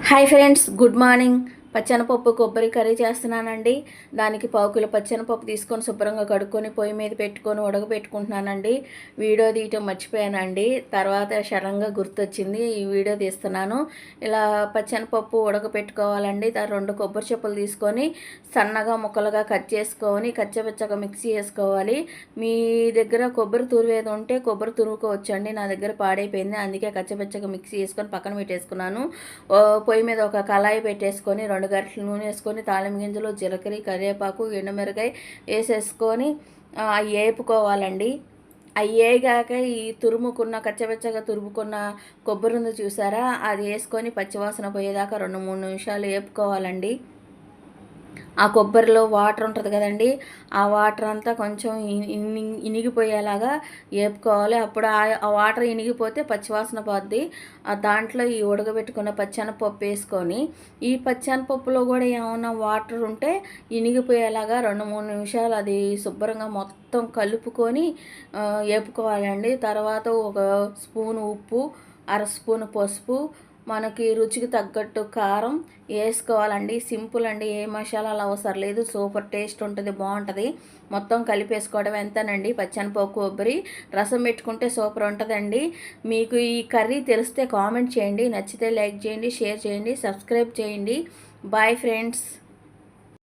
Hi friends, good morning. పచ్చెనపప్పు కొబ్బరి curry చేస్తున్నానండి. దానికి పావు కిలో పచ్చెనపప్పు తీసుకొని శుభ్రంగా కడుక్కొని పొయ్యి మీద పెట్టుకొని ఉడకబెట్టుకుంటున్నానండి. వీడియో తీయటం మర్చిపోయానండి. తర్వాత సడన్గా గుర్తొచ్చింది, ఈ వీడియో తీస్తున్నాను. ఇలా పచ్చెనపప్పు ఉడకబెట్టుకోవాలండి. 2 కొబ్బరి చెప్పులు తీసుకొని సన్నగా ముక్కలుగా కట్ చేసుకొని కచ్చపచ్చగా మిక్సీ వేసుకోవాలి. మీ దగ్గర కొబ్బరి తురివేది ఉంటే కొబ్బరి తురుముకోవచ్చండి. నా దగ్గర పాడైపోయింది, అందుకే కచ్చపచ్చగా మిక్సీ వేసుకొని పక్కన పెట్టేసుకున్నాను. పొయ్యి మీద ఒక కళాయి పెట్టేసుకొని 2 గరిటెలు నూనె వేసుకొని తాళింపు గింజలు, జీలకర్ర, కరివేపాకు, ఎండుమిరకాయ వేసేసుకొని అవి వేపుకోవాలండి. అవి వేగాక ఈ కచ్చపచ్చగా తురుముకున్న కొబ్బరి ఉంది చూసారా, అది వేసుకొని పచ్చివాసన పోయేదాకా 2-3 నిమిషాలు వేపుకోవాలండి. ఆ కొబ్బరిలో వాటర్ ఉంటుంది కదండి, ఆ వాటర్ అంతా కొంచెం ఇనిగిపోయేలాగా వేపుకోవాలి. అప్పుడు ఆ వాటర్ ఇనిగిపోతే పచ్చివాసన పోద్ది. దాంట్లో ఈ ఉడకబెట్టుకున్న పచ్చెనపప్పు వేసుకొని, ఈ పచ్చెనపప్పులో కూడా ఏమైనా వాటర్ ఉంటే ఇనిగిపోయేలాగా 2-3 నిమిషాలు అది శుభ్రంగా మొత్తం కలుపుకొని వేపుకోవాలండి. తర్వాత ఒక స్పూను ఉప్పు, అర స్పూను పసుపు, మనకి రుచికి తగ్గట్టు కారం వేసుకోవాలండి. సింపుల్ అండి, ఏ మసాలాలు అవసరం లేదు. సూపర్ టేస్ట్ ఉంటుంది, బాగుంటుంది. మొత్తం కలిపేసుకోవడం ఎంతనండి. పచ్చెనపప్పు కొబ్బరి రసం పెట్టుకుంటే సూపర్ ఉంటుందండి. మీకు ఈ కర్రీ తెలిస్తే కామెంట్ చేయండి, నచ్చితే లైక్ చేయండి, షేర్ చేయండి, సబ్స్క్రైబ్ చేయండి. Bye friends.